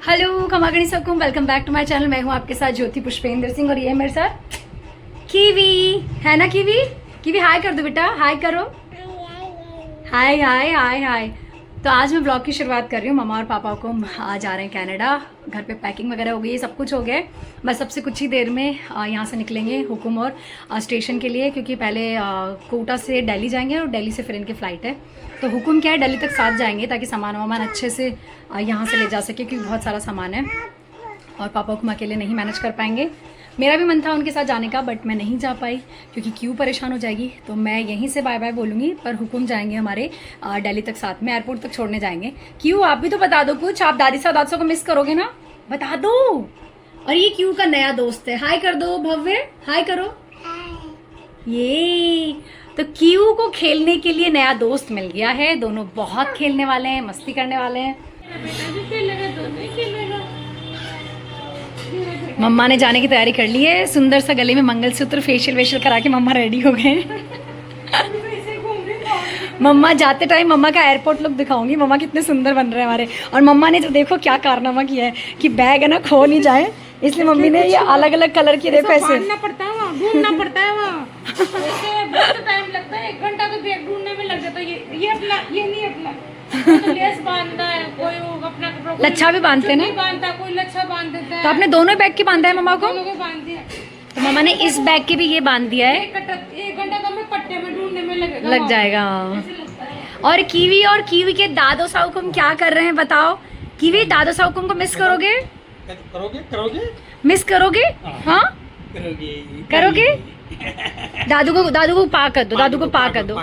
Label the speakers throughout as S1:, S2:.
S1: Hello खमागणी सबको, welcome back to my channel. मैं हूं आपके साथ ज्योति पुष्पेंद्र सिंह और ये है मेरे साथ कीवी, है ना कीवी? कीवी हाय कर दो बेटा, हाय करो, हाय हाय हाय हाय। तो आज मैं ब्लॉग की शुरुआत कर रही हूँ। मम्मा और पापा को आज आ रहे हैं कनाडा। घर पे पैकिंग वगैरह हो गई है, सब कुछ हो गया है। बस सबसे कुछ ही देर में यहाँ से निकलेंगे हुकुम और स्टेशन के लिए, क्योंकि पहले कोटा से दिल्ली जाएंगे और दिल्ली से फिर इनकी फ़्लाइट है। तो हुकुम क्या है, दिल्ली तक साथ जाएंगे ताकि सामान वामान अच्छे से यहाँ से ले जा सके, क्योंकि बहुत सारा सामान है और पापा को अकेले नहीं मैनेज कर पाएंगे। मेरा भी मन था उनके साथ जाने का, बट मैं नहीं जा पाई क्योंकि क्यों परेशान हो जाएगी। तो मैं यहीं से बाय बाय बोलूँगी, पर हुकुम जाएंगे हमारे दिल्ली तक साथ में, एयरपोर्ट तक छोड़ने जाएंगे। क्यों, आप भी तो बता दो कुछ, आप दादी साहब दादसों को मिस करोगे ना, बता दो। और ये क्यों का नया दोस्त है, हाय कर दो भव्य, हाय करो। ये तो क्यू को खेलने के लिए नया दोस्त मिल गया है। दोनों बहुत खेलने वाले हैं, मस्ती करने वाले हैं। मम्मा ने जाने की तैयारी कर ली है। सुंदर सा गले में मंगलसूत्र, फेशियल वेशियल करा के मम्मा रेडी हो गए। मम्मा जाते टाइम मम्मा का एयरपोर्ट लुक दिखाऊंगी, मम्मा कितने सुंदर बन रहे हैं हमारे। और मम्मा ने जो देखो क्या कारनामा किया है कि बैग है ना खो नहीं जाए, इसलिए मम्मी ने ये अलग अलग कलर की देखो ऐसे
S2: पड़ता है वहाँ, ढूंढना पड़ता है वहाँ। बहुत टाइम लगता है, 1 घंटा तो बैग ढूंढने में लग जाता है। ये अपना, ये नहीं अपना। तो लेस बांधता है कोई, वो अपना कपड़ा
S1: लच्छा भी बांधते हैं ना,
S2: बांधता, कोई लच्छा बांध देता है।
S1: तो आपने दोनों बैग के बांधा है मम्मा को?
S2: दोनों को बांध दिया।
S1: तो मम्मा ने इस बैग के भी ये बांध दिया है।
S2: 1 घंटा तो हमें पट्टे में ढूंढने में लगेगा,
S1: लग जाएगा। और कीवी के दादो साहुकुम क्या कर रहे हैं बताओ? कीवी, दादो साहुकुम को मिस करोगे?
S3: करोगे
S1: मिस करोगे? हाँ करोगे। दादू को पा कर दो, दादू को पा कर दो।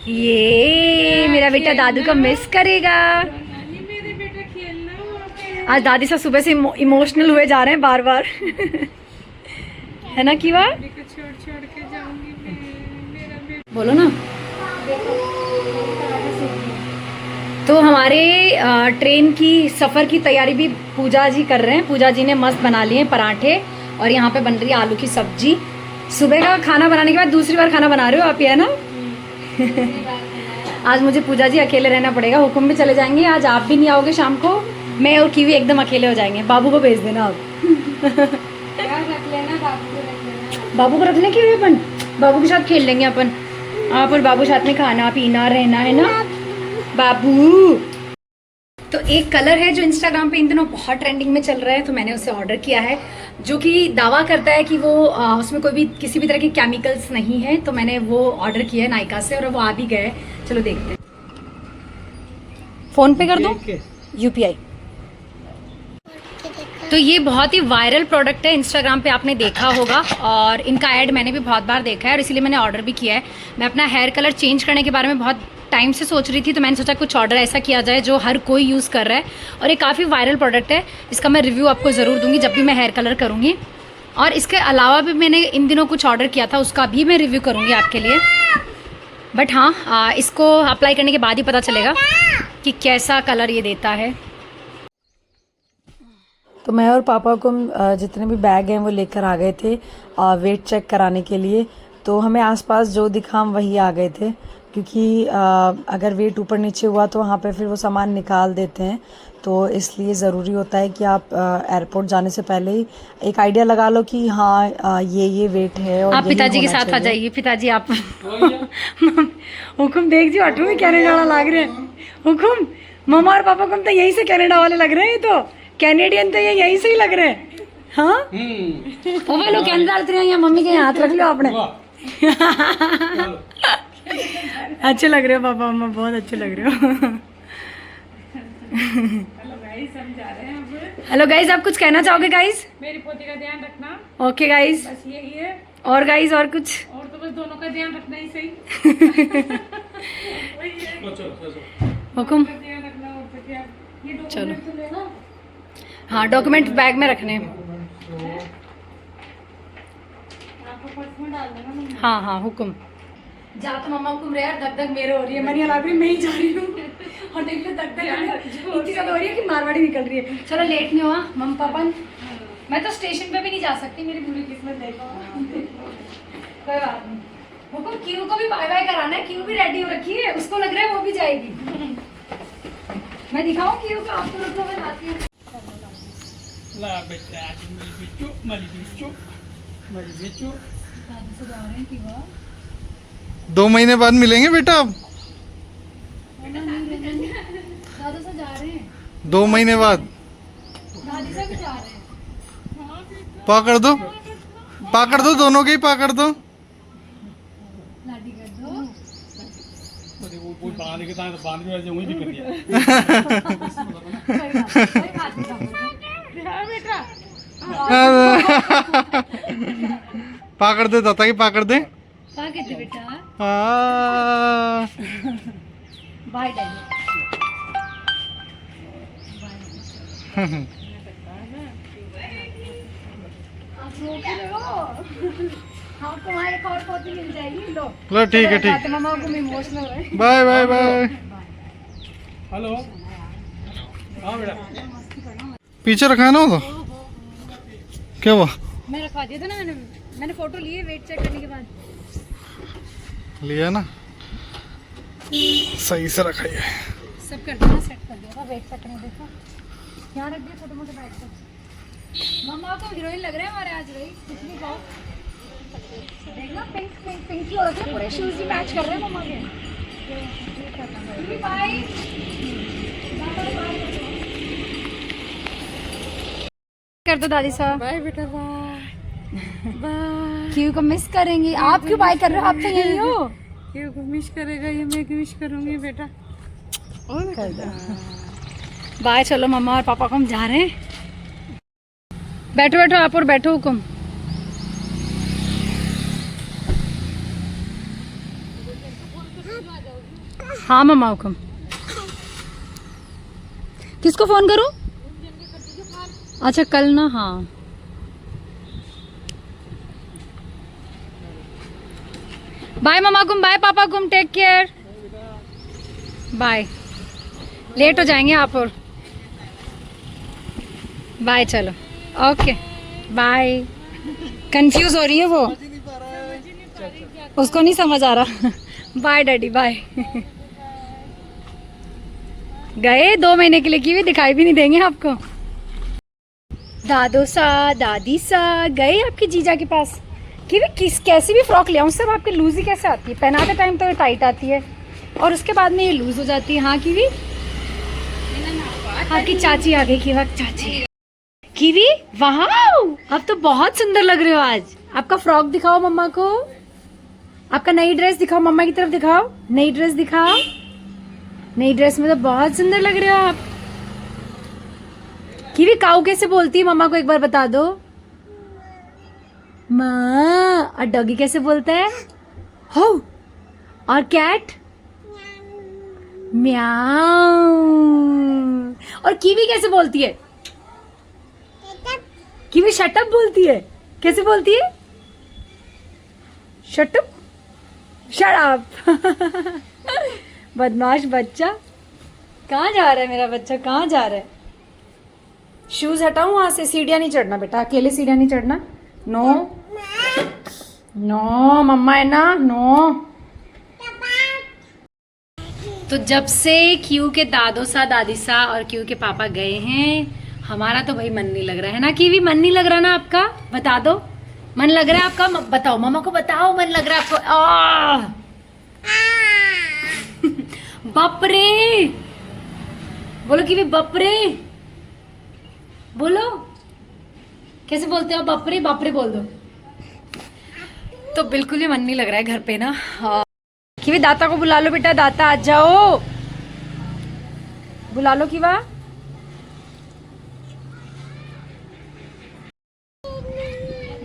S1: ये मेरा बेटा दादू को मिस करेगा।
S2: मेरे बेटा खेलना।
S1: आज दादी साहब सुबह से इमोशनल हुए जा रहे हैं बार बार। है ना कीवा?
S2: छोड़ छोड़ के जाऊंगी मेरा बेटा।
S1: बोलो ना। तो हमारे ट्रेन की सफ़र की तैयारी भी पूजा जी कर रहे हैं। पूजा जी ने मस्त बना लिए हैं पराठे और यहाँ पे बन रही है आलू की सब्जी। सुबह का खाना बनाने के बाद दूसरी बार खाना बना रहे हो आप, ये है ना? आज मुझे पूजा जी अकेले रहना पड़ेगा, हुकुम भी चले जाएंगे। आज आप भी नहीं आओगे शाम को, मैं और कीवी एकदम अकेले हो जाएंगे। बाबू को भेज देना आप। बाबू को रख लें कीवी, अपन बाबू के साथ खेल लेंगे अपन। आप और बाबू साथ में खाना पीना रहना, है ना बाबू? तो एक कलर है जो इंस्टाग्राम पे इन दिनों बहुत ट्रेंडिंग में चल रहा है, तो मैंने उसे ऑर्डर किया है, जो कि दावा करता है कि वो उसमें कोई भी किसी भी तरह के केमिकल्स नहीं है। तो मैंने वो ऑर्डर किया है नायका से और वो आ भी गए। चलो देखते हैं। फोन पे कर दो, यूपीआई। तो ये बहुत ही वायरल प्रोडक्ट है, इंस्टाग्राम पे आपने देखा होगा और इनका ऐड मैंने भी बहुत बार देखा है और इसीलिए मैंने ऑर्डर भी किया है। मैं अपना हेयर कलर चेंज करने के बारे में बहुत टाइम से सोच रही थी, तो मैंने सोचा कुछ ऑर्डर ऐसा किया जाए जो हर कोई यूज़ कर रहा है। और ये काफ़ी वायरल प्रोडक्ट है, इसका मैं रिव्यू आपको ज़रूर दूंगी जब भी मैं हेयर कलर करूँगी। और इसके अलावा भी मैंने इन दिनों कुछ ऑर्डर किया था, उसका भी मैं रिव्यू करूँगी आपके लिए। बट हाँ, इसको अप्लाई करने के बाद ही पता चलेगा कि कैसा कलर ये देता है।
S4: तो मैं और पापा को जितने भी बैग हैं वो लेकर आ गए थे वेट चेक कराने के लिए। तो हमें आसपास जो दिखा हम वही आ गए थे, क्योंकि अगर वेट ऊपर नीचे हुआ तो वहाँ पे फिर वो सामान निकाल देते हैं। तो इसलिए ज़रूरी होता है कि आप एयरपोर्ट जाने से पहले ही एक आइडिया लगा लो कि हाँ ये वेट है। और
S1: आप पिताजी के साथ आ जाइए। पिताजी आप हुकुम देख जी, ऑटो में कनाडा वाला लग रहे हैं। हुकुम, मम्मा और पापा को तो यहीं से कनाडा वाले लग रहे हैं। तो कैनेडियन तो ये यहीं से ही लग रहे हैं। हाँ वो लोग कनाडा डालते हैं, यहाँ मम्मी के हाथ रख लो आपने। अच्छे लग रहे हो पापा मम्मा, बहुत अच्छे लग रहे हो। हेलो गाइज, आप कुछ कहना चाहोगे गाइज?
S2: मेरी पोती का ध्यान रखना।
S1: ओके गाइज,
S2: बस यही है।
S1: और गाइज और कुछ?
S2: और तो बस दोनों का ध्यान रखना ही सही।
S1: हुकुम
S2: ध्यान रखना और तो क्या। ये
S1: चलो।
S2: डॉक्यूमेंट तो लेना।
S1: हाँ, डॉक्यूमेंट बैग में रखने हैं।
S2: आपको पर्स में डाल देना मम्मी।
S1: हाँ हाँ हुकुम। जा तो मम्मा हुकुम रहे यार, धक धक मेरे हो रही है, मरिया लग रही है मैं ही जा रही हूँ। और देख लो धक धक इतनी ज्यादा हो रही है कि मारवाड़ी निकल रही है। चलो लेट नहीं हुआ मम्मी पापा, मैं तो स्टेशन पे भी नहीं जा सकती, मेरी बुरी किस्मत देखो। कोई बात नहीं। हुकुम क्यू को भी बाय बाय कराना है, क्यू भी रेडी हो रखी है, उसको लग रहा है वो भी जाएगी। मैं दिखाऊं क्यों का आपको रुको मैं लाती हूँ।
S3: ला बेटा मरी बिच्चू
S1: दादी से जा रहे हैं कि वाह
S5: 2 महीने बाद मिलेंगे बेटा अब।
S1: दादू से जा रहे हैं
S5: 2 महीने बाद
S1: दादी से भी जा रहे हैं।
S5: पाकड़ दो दोनों के ही पाकड़ दो।
S1: लाडी कर दो
S3: वो बांध के साथ बांध के वजह वहीं भी कर दिया
S1: कोई बात नहीं।
S2: हाँ बेटा
S5: पाकड़ दे दाता की पाकड़ दे।
S1: क्या कहते बेटा
S5: हाँ।
S1: Bye daddy. आप रो क्यों रहे हो? आपको वहाँ एक और पोती मिल जाएगी लो।
S5: लो ठीक है ठीक।
S1: मामा को इमोशनल है।
S5: Bye bye bye.
S3: हेलो हाँ बेटा
S5: पीछे रखा है ना वो तो क्या हुआ
S1: मैं रखवा दिया था ना मैंने फोटो लिए वेट चेक करने के बाद।
S5: लिया ना सही से रखा है।
S1: सब कर दिया सेट कर दिया था वेट चेक करने देखो यहाँ रख दिया छोटे मोटे बैग पर। मम्मा को हीरोइन लग रहे हैं हमारे आज भाई कुछ नहीं खाओ देखना पिंक पिंक पिंक ही हो रखे हैं पूरे शूज ही मैच कर रहे हैं मम्मा के। बाय कर दो दादी साहब।
S2: बाय बेटा बाय बाय।
S1: क्यों को मिस करेंगी आप क्यों बाय कर रहे हो आप तो यही हो।
S2: क्यों को मिस करेगा ये मैं क्यों मिस करूंगी बेटा।
S1: बाय चलो मम्मा और पापा को हम जा रहे हैं। बैठो बैठो आप और बैठो हुकुम। हाँ मम्मा हुकुम। किसको फोन करूं? अच्छा कल ना हाँ बाय मम्मा कुम बाय पापा कुम टेक केयर बाय। लेट हो जाएंगे आप और बाय चलो ओके बाय। कंफ्यूज हो रही है वो उसको नहीं समझ आ रहा। Bye daddy bye. गए 2 महीने के लिए की भी दिखाई भी नहीं देंगे आपको। दादो सा दादी सा गए आपके जीजा के पास कि भी किस कैसी भी फ्रॉक ले आऊँ सब आपके लूज ही कैसे आती है। पहनाते टाइम तो टाइट आती है और उसके बाद में ये लूज हो जाती है। हाँ कीवी आपकी चाची आ गई। कीवा चाची कीवी वाह आप तो बहुत सुंदर लग रहे हो आज। आपका फ्रॉक दिखाओ मम्मा को। आपका नई ड्रेस दिखाओ मम्मा की तरफ दिखाओ। नई ड्रेस दिखाओ। नई ड्रेस में तो बहुत सुंदर लग रहे हो आप। कीवी काऊ कैसे बोलती है मम्मा को एक बार बता दो। माँ। और डॉगी कैसे बोलता है? हो। और कैट म्याऊ। और कीवी कैसे बोलती है? कीवी शट अप बोलती है। कैसे बोलती है? Shut up shut up. बदमाश बच्चा। कहाँ जा रहा है मेरा बच्चा कहाँ जा रहा है? शूज हटाऊं वहां से। सीढ़ियां नहीं चढ़ना बेटा अकेले सीढ़ियां नहीं चढ़ना। नो नो मम्मा है ना नो। तो जब से क्यू के दादो सा दादी सा और क्यू के पापा गए हैं हमारा तो भाई मन नहीं लग रहा है ना। कीवी मन नहीं लग रहा ना आपका? बता दो मन लग रहा है आपका? बताओ मम्मा को बताओ मन लग रहा है आपको? बाप रे बोलो कीवी बाप रे बोलो। कैसे बोलते हो? बाप रे बोल दो। तो बिल्कुल ही मन नहीं लग रहा है घर पे ना। कीवी दाता को बुला लो बेटा। दाता आ जाओ बुला लो कीवा।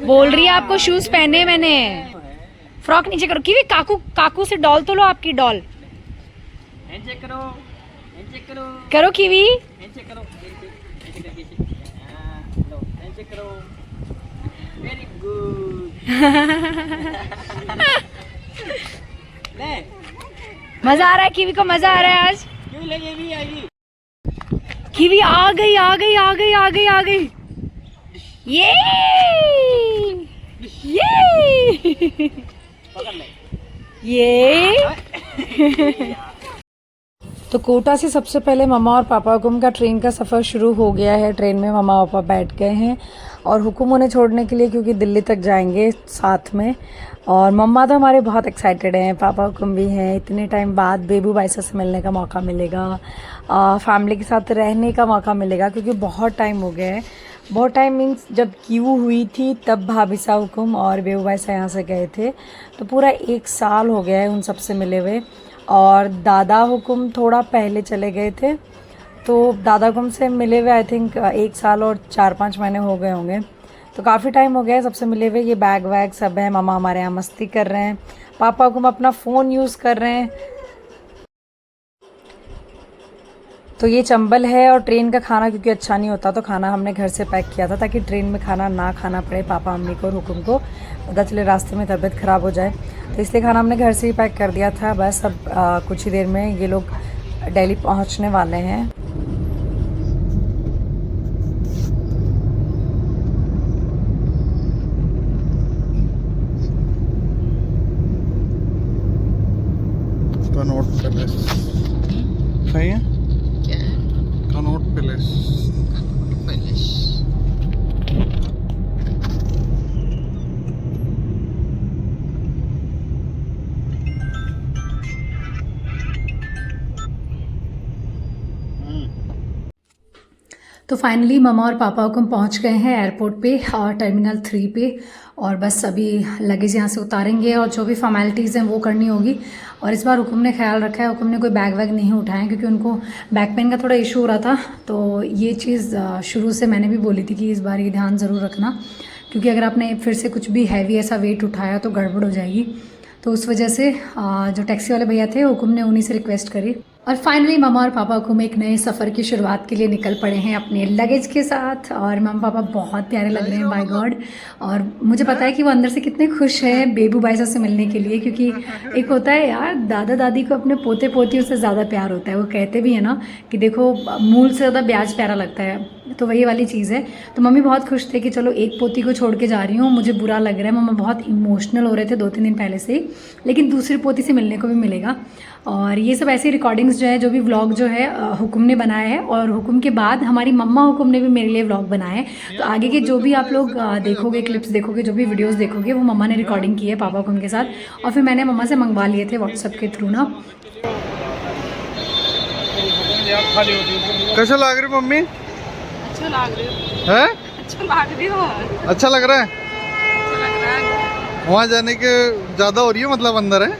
S1: बोल रही है आपको शूज पहने मैंने। फ्रॉक नीचे करो कीवी। काकू से डॉल तो लो आपकी डॉल। करो कीवी।
S3: Very good.
S1: मजा आ रहा है कीवी को। मजा आ रहा है आज।
S3: क्यों लगे भी आएगी।
S1: कीवी आ गई आ गई आ गई आ गई आ गई। ये ये
S4: तो कोटा से सबसे पहले मम्मा और पापा हुकुम का ट्रेन का सफ़र शुरू हो गया है। ट्रेन में मम्मा पापा बैठ गए हैं और हुकुम उन्हें छोड़ने के लिए, क्योंकि दिल्ली तक जाएंगे साथ में। और मम्मा तो हमारे बहुत एक्साइटेड हैं, पापा हुकुम भी हैं। इतने टाइम बाद बेबू बाईसा से मिलने का मौका मिलेगा, फैमिली के साथ रहने का मौका मिलेगा, क्योंकि बहुत टाइम हो गया है। बहुत टाइम मीन्स जब क्यू हुई थी तब भाभीसा हुकुम और बेबू बाईसा यहाँ से गए थे, तो पूरा 1 साल हो गया है उन सब से मिले हुए। और दादा हुकुम थोड़ा पहले चले गए थे, तो दादा हुकुम से मिले हुए आई थिंक 1 साल और 4-5 महीने हो गए होंगे। तो काफ़ी टाइम हो गया है सबसे मिले हुए। ये बैग वैग सब है, मामा हमारे यहाँ मस्ती कर रहे हैं, पापा हुकुम अपना फ़ोन यूज़ कर रहे हैं। तो ये चंबल है। और ट्रेन का खाना क्योंकि अच्छा नहीं होता, तो खाना हमने घर से पैक किया था ताकि ट्रेन में खाना ना खाना पड़े पापा मम्मी को और हुकुम को, पता चले रास्ते में तबीयत ख़राब हो जाए। तो इसलिए खाना हमने घर से ही पैक कर दिया था। बस अब कुछ ही देर में ये लोग दिल्ली पहुंचने वाले हैं।
S5: कनॉट पैलेस सही है, कनॉट पैलेस।
S1: तो फाइनली मम्मा और पापा हुकुम पहुंच गए हैं एयरपोर्ट पे और टर्मिनल 3 पे। और बस अभी लगेज यहाँ से उतारेंगे और जो भी फॉर्मेलिटीज़ हैं वो करनी होगी। और इस बार हुकुम ने ख्याल रखा है, हुकुम ने कोई बैग वैग नहीं उठाए क्योंकि उनको बैक पेन का थोड़ा इशू हो रहा था। तो ये चीज़ शुरू से मैंने भी बोली थी कि इस बार ये ध्यान ज़रूर रखना, क्योंकि अगर आपने फिर से कुछ भी हैवी ऐसा वेट उठाया तो गड़बड़ हो जाएगी। तो उस वजह से जो टैक्सी वाले भैया थे हुकुम ने उन्हीं से रिक्वेस्ट करी। और फाइनली मम्मा और पापा हुकुम एक नए सफ़र की शुरुआत के लिए निकल पड़े हैं अपने लगेज के साथ। और मम्मा पापा बहुत प्यारे लग रहे हैं, बाय गॉड। और मुझे पता है कि वो अंदर से कितने खुश हैं बेबू बाईसा से मिलने के लिए, क्योंकि एक होता है यार, दादा दादी को अपने पोते पोतियों से ज़्यादा प्यार होता है। वो कहते भी है ना कि देखो मूल से ज़्यादा ब्याज प्यारा लगता है, तो वही वाली चीज़ है। तो मम्मी बहुत खुश थे कि चलो एक पोती को छोड़ के जा रही हूँ, मुझे बुरा लग रहा है। मम्मा बहुत इमोशनल हो रहे थे 2-3 दिन पहले से ही, लेकिन दूसरी पोती से मिलने को भी मिलेगा। और ये सब ऐसी रिकॉर्डिंग्स जो है, जो भी व्लॉग जो है हुकुम ने बनाया है, और हुकुम के बाद हमारी मम्मा हुकुम ने भी मेरे लिए व्लॉग बनाए हैं। तो आगे के जो भी आप लोग देखोगे, क्लिप्स देखोगे, जो भी वीडियोस देखोगे, वो मम्मा ने रिकॉर्डिंग की है पापा हुकुम के साथ। और फिर मैंने मम्मा से मंगवा लिए थे व्हाट्सएप के थ्रू ना।
S5: कैसा लग रही मम्मी?
S2: अच्छा लग रही
S5: है?
S2: अच्छा लग रही हो।
S5: अच्छा लग रहा है?
S2: अच्छा लग रहा है।
S5: वहाँ जाने के ज़्यादा हो रही है, मतलब अंदर है।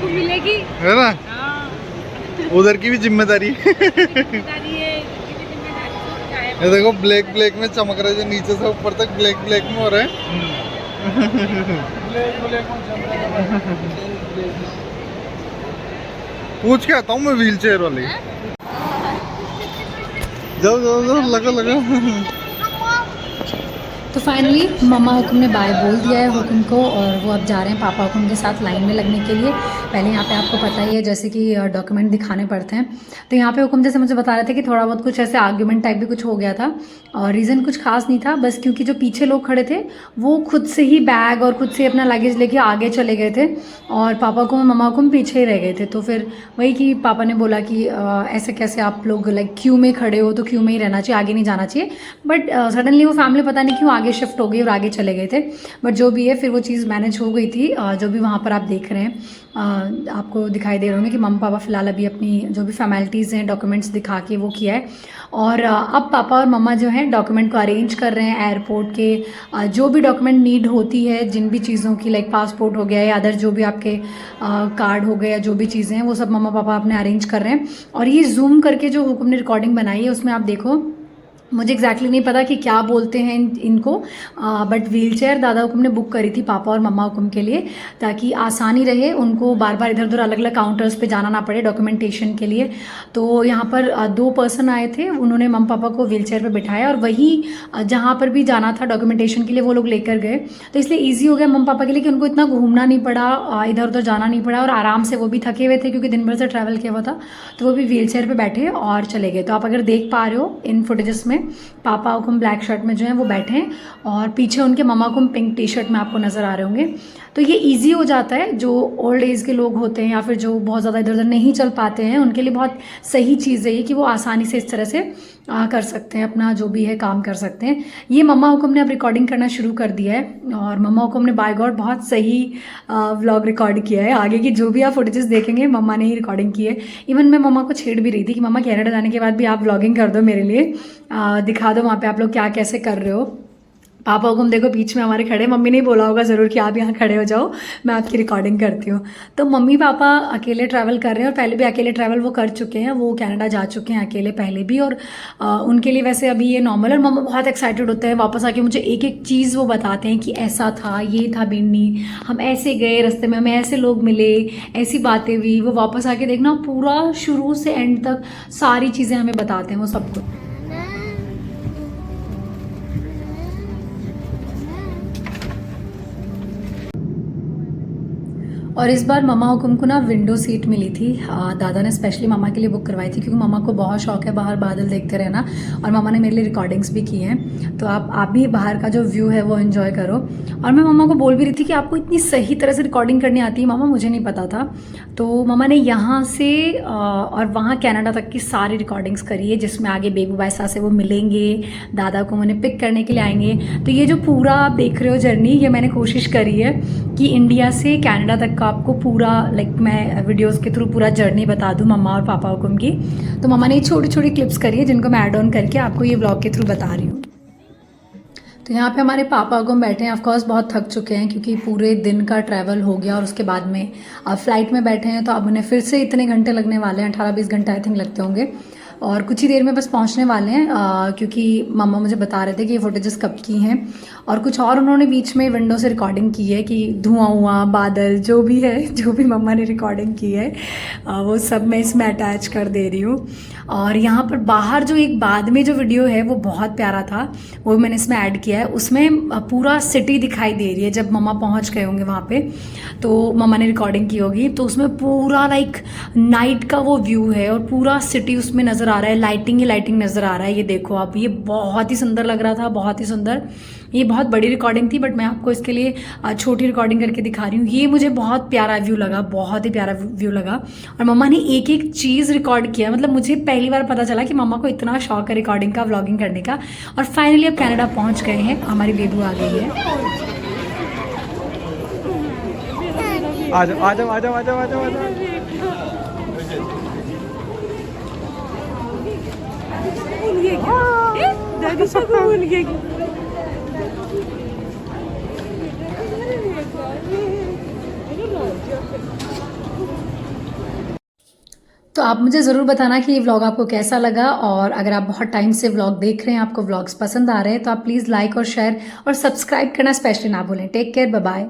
S2: मिलेगी
S5: है ना, उधर की भी जिम्मेदारी है। ये देखो ब्लैक ब्लैक में चमक रहा है, जो नीचे से ऊपर तक ब्लैक ब्लैक में हो रहा है। पूछ के आता हूँ मैं व्हील चेयर वाले। जाओ जाओ जाओ, लगा लगा।
S1: तो फाइनली मम्मा हुकुम ने बाय बोल दिया है हुकुम को, और वो अब जा रहे हैं पापा हुकुम के साथ लाइन में लगने के लिए। पहले यहाँ पे आपको पता ही है जैसे कि डॉक्यूमेंट दिखाने पड़ते हैं। तो यहाँ पे हुकुम जैसे मुझे बता रहे थे कि थोड़ा बहुत कुछ ऐसे आर्ग्यूमेंट टाइप भी कुछ हो गया था, और रीज़न कुछ खास नहीं था, बस क्योंकि जो पीछे लोग खड़े थे वो खुद से ही बैग और खुद से अपना लगेज लेके आगे चले गए थे, और पापा को मम्मा हुकुम पीछे ही रह गए थे। तो फिर वही कि पापा ने बोला कि ऐसे कैसे आप लोग लाइक क्यू में खड़े हो, तो क्यू में ही रहना चाहिए, आगे नहीं जाना चाहिए। बट सडनली वो फैमिली पता नहीं क्यों आगे शिफ्ट हो गई और आगे चले गए थे। बट जो भी है, फिर वो चीज़ मैनेज हो गई थी। जो भी वहाँ पर आप देख रहे हैं, आपको दिखाई दे रहे होंगे कि मम्मा पापा फ़िलहाल अभी अपनी जो भी फॉर्मेलिटीज़ हैं, डॉक्यूमेंट्स दिखा के वो किया है। और अब पापा और मम्मा जो हैं डॉक्यूमेंट को अरेंज कर रहे हैं एयरपोर्ट के। जो भी डॉक्यूमेंट नीड होती है, जिन भी चीज़ों की लाइक पासपोर्ट हो गया या अदर जो भी आपके कार्ड हो गए या जो भी चीज़ें हैं, वो सब मम्मा पापा अपने अरेंज कर रहे हैं। और ये जूम करके जो हुकुम ने रिकॉर्डिंग बनाई है उसमें आप देखो, मुझे एग्जैक्टली नहीं पता कि क्या बोलते हैं इनको, बट व्हीलचेयर दादा हुकुम ने बुक करी थी पापा और मम्मा हुकुम के लिए, ताकि आसानी रहे, उनको बार बार इधर उधर अलग अलग काउंटर्स पे जाना ना पड़े डॉक्यूमेंटेशन के लिए। तो यहाँ पर 2 पर्सन आए थे, उन्होंने मम्मा पापा को व्हीलचेयर पे बिठाया, और वही जहाँ पर भी जाना था डॉक्यूमेंटेशन के लिए वो लोग लेकर गए। तो इसलिए ईजी हो गया मम्मा पापा के लिए कि उनको इतना घूमना नहीं पड़ा, इधर उधर जाना नहीं पड़ा, और आराम से, वो भी थके हुए थे क्योंकि दिन भर से ट्रैवल किया हुआ था, तो वो भी व्हीलचेयर पर बैठे और चले गए। तो आप अगर देख पा रहे हो इन फुटेजेस में पापा हुकुम ब्लैक शर्ट में जो है वो बैठे हैं और पीछे उनके मम्मा हुकुम पिंक टी शर्ट में आपको नज़र आ रहे होंगे। तो ये ईजी हो जाता है, जो ओल्ड एज के लोग होते हैं या फिर जो बहुत ज़्यादा इधर उधर नहीं चल पाते हैं उनके लिए बहुत सही चीज़ है ये कि वो आसानी से इस तरह से कर सकते हैं, अपना जो भी है काम कर सकते हैं। ये मम्मा हुकुम ने अब रिकॉर्डिंग करना शुरू कर दिया है और मम्मा हुकुम ने बाय गॉड बहुत सही व्लॉग रिकॉर्ड किया है। आगे की जो भी आप फुटेजेस देखेंगे मम्मा ने ही रिकॉर्डिंग की है। इवन मैं मम्मा को छेड़ भी रही थी कि मम्मा कनाडा जाने के बाद भी आप व्लॉगिंग कर दो मेरे लिए, दिखा दो वहाँ पे आप लोग क्या कैसे कर रहे हो। पापा हुकुम देखो बीच में हमारे खड़े, मम्मी ने बोला होगा ज़रूर कि आप यहाँ खड़े हो जाओ मैं आपकी रिकॉर्डिंग करती हूँ। तो मम्मी पापा अकेले ट्रैवल कर रहे हैं और पहले भी अकेले ट्रैवल वो कर चुके हैं, वो कनाडा जा चुके हैं अकेले पहले भी और उनके लिए वैसे अभी ये नॉर्मल है। मम्मा बहुत एक्साइटेड होते हैं, वापस आके मुझे एक एक चीज़ वो बताते हैं कि ऐसा था, ये था बिन्नी, हम ऐसे गए रास्ते में, हमें ऐसे लोग मिले, ऐसी बातें हुई। वो वापस आके देखना पूरा शुरू से एंड तक सारी चीज़ें हमें बताते हैं वो सब कुछ। और इस बार मम्मा हुकुम को ना विंडो सीट मिली थी, दादा ने स्पेशली मम्मा के लिए बुक करवाई थी क्योंकि मम्मा को बहुत शौक है बाहर बादल देखते रहना और मम्मा ने मेरे लिए रिकॉर्डिंग्स भी की हैं। तो आप भी बाहर का जो व्यू है वो एंजॉय करो। और मैं मम्मा को बोल भी रही थी कि आपको इतनी सही तरह से रिकॉर्डिंग करनी आती है मम्मा, मुझे नहीं पता था। तो मम्मा ने यहाँ से और वहाँ कनाडा तक की सारी रिकॉर्डिंग्स करी है जिसमें आगे बेबू बायसा से वो मिलेंगे, दादा को उन्हें पिक करने के लिए आएंगे। तो ये जो पूरा आप देख रहे हो जर्नी, ये मैंने कोशिश करी है कि इंडिया से कनाडा तक का आपको पूरा मैं वीडियोस के थ्रू पूरा जर्नी बता दूं मम्मा और पापा हुकुम की। तो मम्मा ने छोटी छोटी क्लिप्स करी है जिनको मैं ऐड ऑन करके आपको ये व्लॉग के थ्रू बता रही हूँ। तो यहाँ पे हमारे पापा हुकुम बैठे हैं, ऑफकोर्स बहुत थक चुके हैं क्योंकि पूरे दिन का ट्रैवल हो गया और उसके बाद में अब फ्लाइट में बैठे हैं तो अब उन्हें फिर से इतने घंटे लगने वाले हैं, 18-20 घंटे आई थिंक लगते होंगे और कुछ ही देर में बस पहुंचने वाले हैं। क्योंकि मम्मा मुझे बता रहे थे कि ये फुटेजेस कब की हैं और कुछ और उन्होंने बीच में विंडो से रिकॉर्डिंग की है कि धुआं हुआ बादल जो भी है, जो भी मम्मा ने रिकॉर्डिंग की है वो सब मैं इसमें अटैच कर दे रही हूँ। और यहाँ पर बाहर जो एक बाद में जो वीडियो है वो बहुत प्यारा था, वो मैंने इसमें ऐड किया है। उसमें पूरा सिटी दिखाई दे रही है जब मम्मा पहुँच गए होंगे वहाँ पे, तो मम्मा ने रिकॉर्डिंग की होगी। तो उसमें पूरा नाइट का वो व्यू है और पूरा सिटी उसमें नज़र आ रहा है, लाइटिंग ही लाइटिंग नज़र आ रहा है। ये देखो आप, ये बहुत ही सुंदर लग रहा था, बहुत ही सुंदर। ये बहुत बड़ी रिकॉर्डिंग थी बट मैं आपको इसके लिए छोटी रिकॉर्डिंग करके दिखा रही हूँ। ये मुझे बहुत प्यारा व्यू लगा, बहुत ही प्यारा व्यू लगा। और मम्मा ने एक एक चीज़ रिकॉर्ड किया, मतलब मुझे पहली बार पता चला कि मम्मा को इतना शौक है रिकॉर्डिंग का, व्लॉगिंग करने का। और फाइनली अब कनाडा पहुँच गए हैं, हमारी बेबू आ गई है।
S5: आ जाओ आ जाओ आ जाओ आ जाओ आ जाओ आ जाओ।
S2: दादी से भूल गई।
S1: तो आप मुझे ज़रूर बताना कि ये व्लॉग आपको कैसा लगा और अगर आप बहुत टाइम से व्लॉग देख रहे हैं, आपको व्लॉग्स पसंद आ रहे हैं तो आप प्लीज़ लाइक और शेयर और सब्सक्राइब करना स्पेशली ना भूलें। Take care, bye bye.